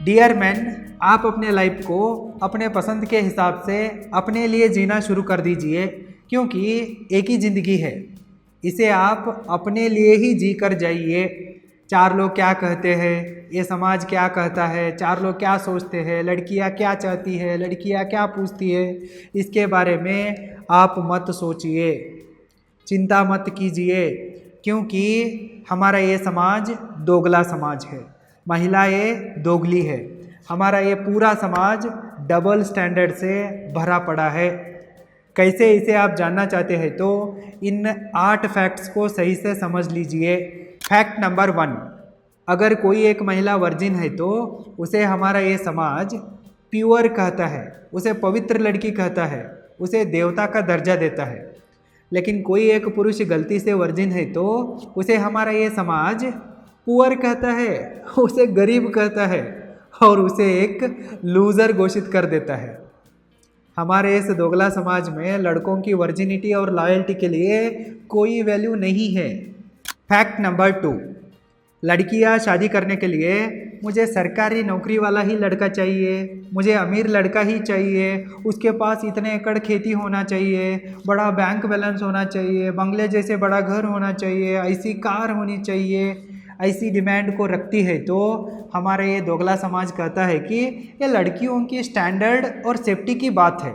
Dear man, आप अपने life को अपने पसंद के हिसाब से अपने लिए जीना शुरू कर दीजिए, क्योंकि एक ही ज़िंदगी है, इसे आप अपने लिए ही जी कर जाइए। चार लोग क्या कहते हैं, ये समाज क्या कहता है, चार लोग क्या सोचते हैं, लड़कियां क्या चाहती है, लड़कियां क्या पूछती है, इसके बारे में आप मत सोचिए, चिंता मत कीजिए, क्योंकि हमारा ये समाज दोगला समाज है, महिलाएं दोगली है, हमारा ये पूरा समाज डबल स्टैंडर्ड से भरा पड़ा है। कैसे इसे आप जानना चाहते हैं तो इन 8 फैक्ट्स को सही से समझ लीजिए। फैक्ट नंबर 1, अगर कोई एक महिला वर्जिन है तो उसे हमारा ये समाज प्योर कहता है, उसे पवित्र लड़की कहता है, उसे देवता का दर्जा देता है। लेकिन कोई एक पुरुष गलती से वर्जिन है तो उसे हमारा ये समाज पुअर कहता है, उसे गरीब कहता है और उसे एक लूज़र घोषित कर देता है। हमारे इस दोगला समाज में लड़कों की वर्जिनिटी और लॉयल्टी के लिए कोई वैल्यू नहीं है। फैक्ट नंबर 2, लड़कियां शादी करने के लिए मुझे सरकारी नौकरी वाला ही लड़का चाहिए, मुझे अमीर लड़का ही चाहिए, उसके पास इतने एकड़ खेती होना चाहिए, बड़ा बैंक बैलेंस होना चाहिए, बंगले जैसे बड़ा घर होना चाहिए, ऐसी कार होनी चाहिए, ऐसी डिमांड को रखती है तो हमारा ये दोगला समाज कहता है कि ये लड़कियों की स्टैंडर्ड और सेफ्टी की बात है।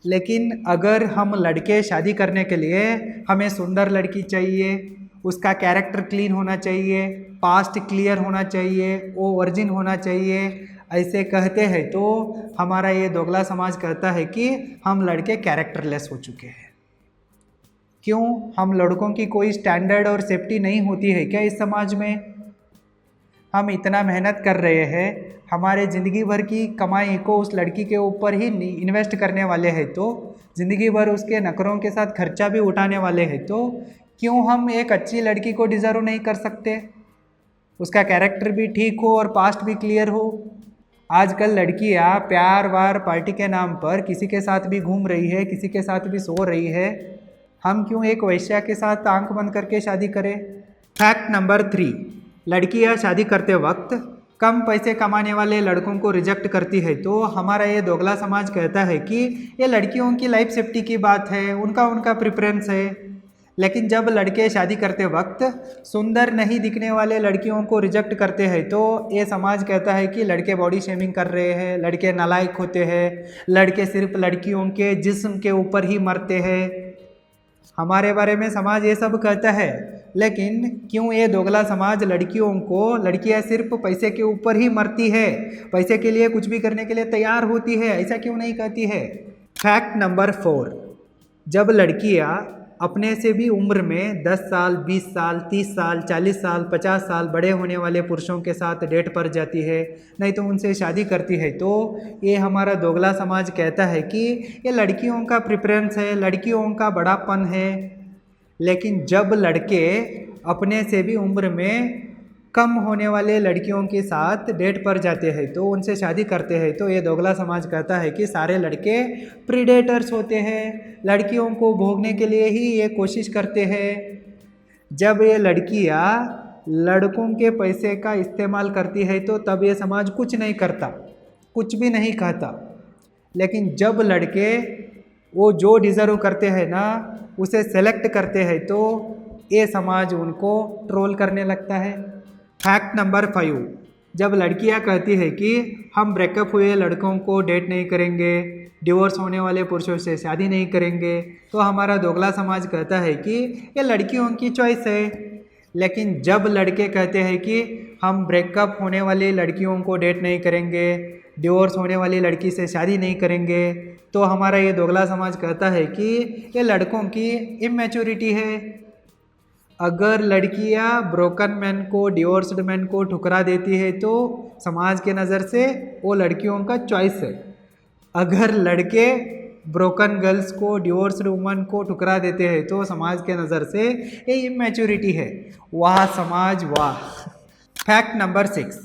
लेकिन अगर हम लड़के शादी करने के लिए हमें सुंदर लड़की चाहिए, उसका कैरेक्टर क्लीन होना चाहिए, पास्ट क्लियर होना चाहिए, वो वर्जिन होना चाहिए, ऐसे कहते हैं तो हमारा ये दोगला समाज कहता है कि हम लड़के कैरेक्टरलेस हो चुके हैं। क्यों, हम लड़कों की कोई स्टैंडर्ड और सेफ्टी नहीं होती है क्या इस समाज में? हम इतना मेहनत कर रहे हैं, हमारे ज़िंदगी भर की कमाई को उस लड़की के ऊपर ही इन्वेस्ट करने वाले हैं तो ज़िंदगी भर उसके नखरों के साथ खर्चा भी उठाने वाले हैं तो क्यों हम एक अच्छी लड़की को डिज़र्व नहीं कर सकते, उसका कैरेक्टर भी ठीक हो और पास्ट भी क्लियर हो। आजकल लड़कियां प्यार वार पार्टी के नाम पर किसी के साथ भी घूम रही है, किसी के साथ भी सो रही है। हम क्यों एक वैश्या के साथ आंख बंद करके शादी करें? फैक्ट नंबर 3, लड़कियां शादी करते वक्त कम पैसे कमाने वाले लड़कों को रिजेक्ट करती है तो हमारा ये दोगला समाज कहता है कि ये लड़कियों की लाइफ सेफ्टी की बात है, उनका प्रेफरेंस है। लेकिन जब लड़के शादी करते वक्त सुंदर नहीं दिखने वाले लड़कियों को रिजेक्ट करते हैं तो ये समाज कहता है कि लड़के बॉडी शेमिंग कर रहे हैं, लड़के नालायक होते हैं, लड़के सिर्फ लड़कियों के जिस्म के ऊपर ही मरते हैं। हमारे बारे में समाज ये सब कहता है, लेकिन क्यों ये दोगला समाज लड़कियों को लड़कियां सिर्फ पैसे के ऊपर ही मरती है, पैसे के लिए कुछ भी करने के लिए तैयार होती है, ऐसा क्यों नहीं कहती है? फैक्ट नंबर 4, जब लड़कियां अपने से भी उम्र में 10 साल, 20 साल, 30 साल, 40 साल, 50 साल बड़े होने वाले पुरुषों के साथ डेट पर जाती है, नहीं तो उनसे शादी करती है तो ये हमारा दोगला समाज कहता है कि ये लड़कियों का प्रेफरेंस है, लड़कियों का बड़ापन है। लेकिन जब लड़के अपने से भी उम्र में कम होने वाले लड़कियों के साथ डेट पर जाते हैं तो उनसे शादी करते हैं तो ये दोगला समाज कहता है कि सारे लड़के प्रीडेटर्स होते हैं, लड़कियों को भोगने के लिए ही ये कोशिश करते हैं। जब ये लड़कियां लड़कों के पैसे का इस्तेमाल करती है तो तब ये समाज कुछ नहीं करता, कुछ भी नहीं कहता। लेकिन जब लड़के वो जो डिज़र्व करते हैं ना उसे सेलेक्ट करते हैं तो ये समाज उनको ट्रोल करने लगता है। फैक्ट नंबर 5, जब लड़कियां कहती है कि हम ब्रेकअप हुए लड़कों को डेट नहीं करेंगे, डिवोर्स होने वाले पुरुषों से शादी नहीं करेंगे तो हमारा दोगला समाज कहता है कि ये लड़कियों की चॉइस है। लेकिन जब लड़के कहते हैं कि हम ब्रेकअप होने वाली लड़कियों को डेट नहीं करेंगे, डिवोर्स होने वाली लड़की से शादी नहीं करेंगे तो हमारा ये दोगला समाज कहता है कि ये लड़कों की इमैच्योरिटी है। अगर लड़कियां ब्रोकन मैन को, डिवोर्स्ड मैन को ठुकरा देती है तो समाज के नज़र से वो लड़कियों का चॉइस है। अगर लड़के ब्रोकन गर्ल्स को, डिवोर्स्ड वुमन को ठुकरा देते हैं तो समाज के नज़र से ये इमैच्योरिटी है। वाह समाज वाह। फैक्ट नंबर 6,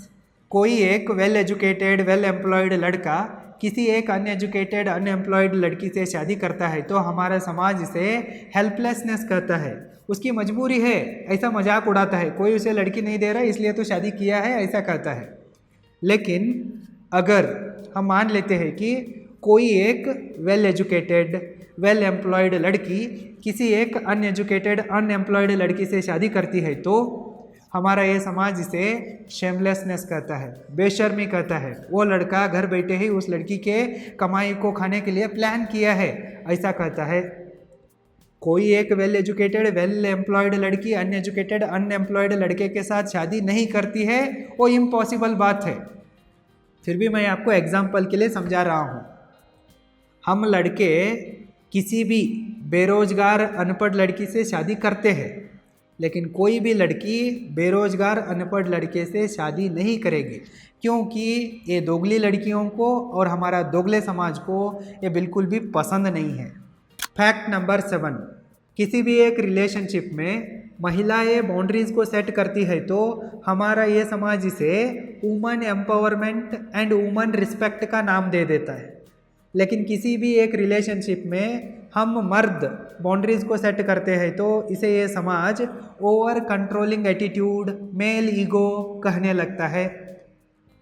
कोई एक वेल एजुकेटेड, वेल एम्प्लॉयड लड़का किसी एक अनएजुकेटेड, अनएम्प्लॉयड लड़की से शादी करता है तो हमारा समाज इसे हेल्पलेसनेस कहता है, उसकी मजबूरी है, ऐसा मजाक उड़ाता है। कोई उसे लड़की नहीं दे रहा इसलिए तो शादी किया है, ऐसा कहता है। लेकिन अगर हम मान लेते हैं कि कोई एक वेल एजुकेटेड वेल एम्प्लॉयड लड़की किसी एक अनएजुकेटेड अनएम्प्लॉयड लड़की से शादी करती है तो हमारा ये समाज इसे शेमलेसनेस कहता है, बेशर्मी कहता है। वो लड़का घर बैठे ही उस लड़की के कमाई को खाने के लिए प्लान किया है, ऐसा कहता है। कोई एक वेल एजुकेटेड वेल एम्प्लॉयड लड़की अनएजुकेटेड अनएम्प्लॉयड लड़के के साथ शादी नहीं करती है, वो इम्पॉसिबल बात है। फिर भी मैं आपको एग्जाम्पल के लिए समझा रहा हूँ। हम लड़के किसी भी बेरोजगार अनपढ़ लड़की से शादी करते हैं, लेकिन कोई भी लड़की बेरोजगार अनपढ़ लड़के से शादी नहीं करेगी, क्योंकि ये दोगली लड़कियों को और हमारा दोगले समाज को ये बिल्कुल भी पसंद नहीं है। फैक्ट नंबर 7, किसी भी एक रिलेशनशिप में महिलाएं बाउंड्रीज को सेट करती है तो हमारा ये समाज इसे woman empowerment and woman respect का नाम दे देता है। लेकिन किसी भी एक रिलेशनशिप में हम मर्द बाउंड्रीज को सेट करते हैं तो इसे ये समाज over controlling attitude male ego कहने लगता है।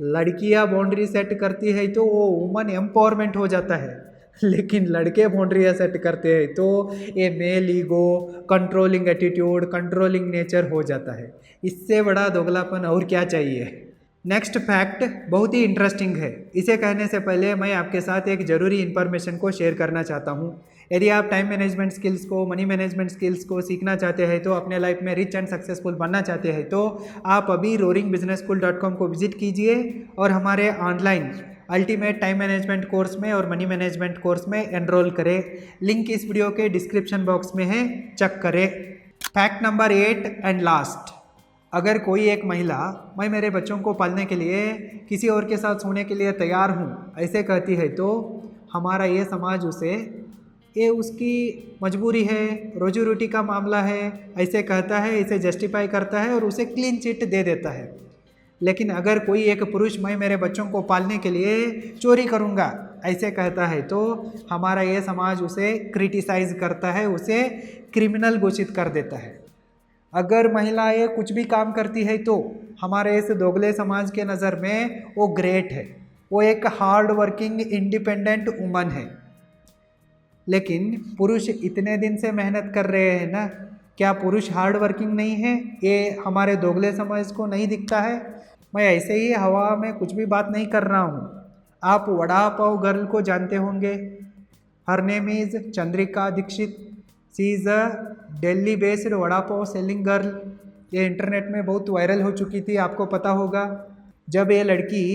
लड़कियां बाउंड्री सेट करती है तो वो वुमन एम्पावरमेंट हो जाता है, लेकिन लड़के बाउंड्रियाँ सेट करते हैं तो ये male ego controlling attitude controlling nature हो जाता है। इससे बड़ा दोगलापन और क्या चाहिए। नेक्स्ट फैक्ट बहुत ही इंटरेस्टिंग है। इसे कहने से पहले मैं आपके साथ एक ज़रूरी इन्फॉर्मेशन को शेयर करना चाहता हूँ। यदि आप टाइम मैनेजमेंट स्किल्स को मनी मैनेजमेंट स्किल्स को सीखना चाहते हैं तो अपने लाइफ में रिच एंड सक्सेसफुल बनना चाहते हैं तो आप अभी roaringbusinessschool.com को विजिट कीजिए और हमारे online ultimate time management course में और मनी मैनेजमेंट कोर्स में एनरोल करें। लिंक इस वीडियो के डिस्क्रिप्शन बॉक्स में है, चेक करें। फैक्ट नंबर 8 एंड लास्ट, अगर कोई एक महिला मैं मेरे बच्चों को पालने के लिए किसी और के साथ सोने के लिए तैयार हूँ ऐसे कहती है तो हमारा ये समाज उसे ये उसकी मजबूरी है, रोजी रोटी का मामला है ऐसे कहता है, इसे जस्टिफाई करता है और उसे क्लीन चिट दे देता है। लेकिन अगर कोई एक पुरुष मैं मेरे बच्चों को पालने के लिए चोरी करूँगा ऐसे कहता है तो हमारा ये समाज उसे क्रिटिसाइज करता है, उसे क्रिमिनल घोषित कर देता है। अगर महिलाएं कुछ भी काम करती है तो हमारे इस दोगले समाज के नज़र में वो ग्रेट है, वो एक हार्ड वर्किंग इंडिपेंडेंट वुमन है। लेकिन पुरुष इतने दिन से मेहनत कर रहे हैं ना, क्या पुरुष हार्ड वर्किंग नहीं है? ये हमारे दोगले समाज को नहीं दिखता है? मैं ऐसे ही हवा में कुछ भी बात नहीं कर रहा हूँ। आप वड़ा पाव गर्ल को जानते होंगे। Her name is Chandrika Dixit. She is a Delhi based vada pav selling girl. ये इंटरनेट में बहुत वायरल हो चुकी थी, आपको पता होगा। जब ये लड़की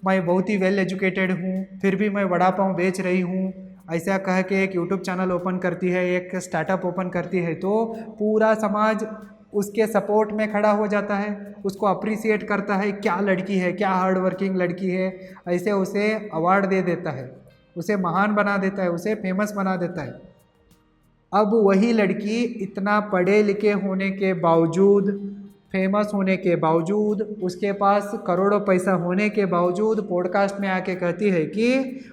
मैं बहुत ही वेल एजुकेटेड हूँ फिर भी मैं वड़ा पाव बेच रही हूँ ऐसा कह के एक यूट्यूब चैनल ओपन करती है, एक स्टार्टअप ओपन करती है तो पूरा समाज उसके सपोर्ट में खड़ा हो जाता है, उसको अप्रिसिएट करता है। क्या लड़की है, क्या हार्ड वर्किंग लड़की है, ऐसे उसे अवार्ड दे देता है, उसे महान बना देता है, उसे फेमस बना देता है। अब वही लड़की इतना पढ़े लिखे होने के बावजूद, फेमस होने के बावजूद, उसके पास करोड़ों पैसा होने के बावजूद पॉडकास्ट में आके कहती है कि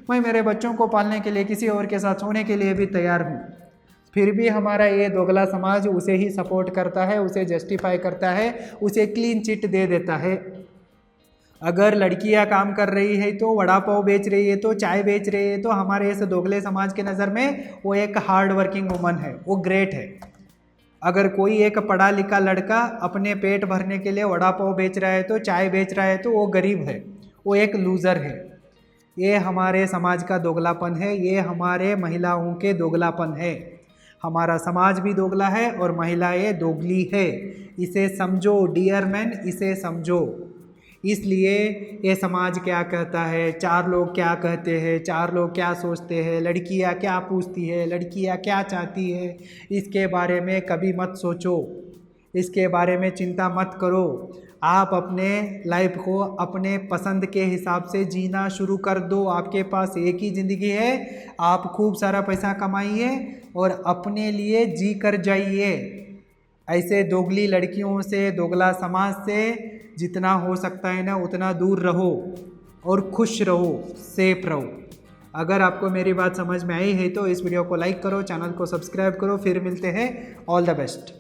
मैं मेरे बच्चों को पालने के लिए किसी और के साथ सोने के लिए भी तैयार हूँ। फिर भी हमारा ये दोगला समाज उसे ही सपोर्ट करता है, उसे जस्टिफाई करता है, उसे क्लीन चिट दे देता है। अगर लड़कियां काम कर रही है तो वड़ा पाव बेच रही है तो चाय बेच रही है तो हमारे इस दोगले समाज के नज़र में वो एक हार्ड वर्किंग वुमन है, वो ग्रेट है। अगर कोई एक पढ़ा लिखा लड़का अपने पेट भरने के लिए वड़ा पाव बेच रहा है तो चाय बेच रहा है तो वो गरीब है, वो एक लूज़र है। ये हमारे समाज का दोगलापन है, ये हमारे महिलाओं के दोगलापन है। हमारा समाज भी दोगला है और महिलाएं दोगली है। इसे समझो डियर मैन, इसे समझो। इसलिए ये समाज क्या कहता है, चार लोग क्या कहते हैं, चार लोग क्या सोचते हैं, लड़कियां क्या पूछती है, लड़कियां क्या चाहती है, इसके बारे में कभी मत सोचो, इसके बारे में चिंता मत करो। आप अपने लाइफ को अपने पसंद के हिसाब से जीना शुरू कर दो। आपके पास एक ही ज़िंदगी है, आप खूब सारा पैसा कमाइए और अपने लिए जी कर जाइए। ऐसे दोगली लड़कियों से, दोगला समाज से जितना हो सकता है ना उतना दूर रहो और खुश रहो, सेफ रहो। अगर आपको मेरी बात समझ में आई है तो इस वीडियो को लाइक करो, चैनल को सब्सक्राइब करो। फिर मिलते हैं, ऑल द बेस्ट।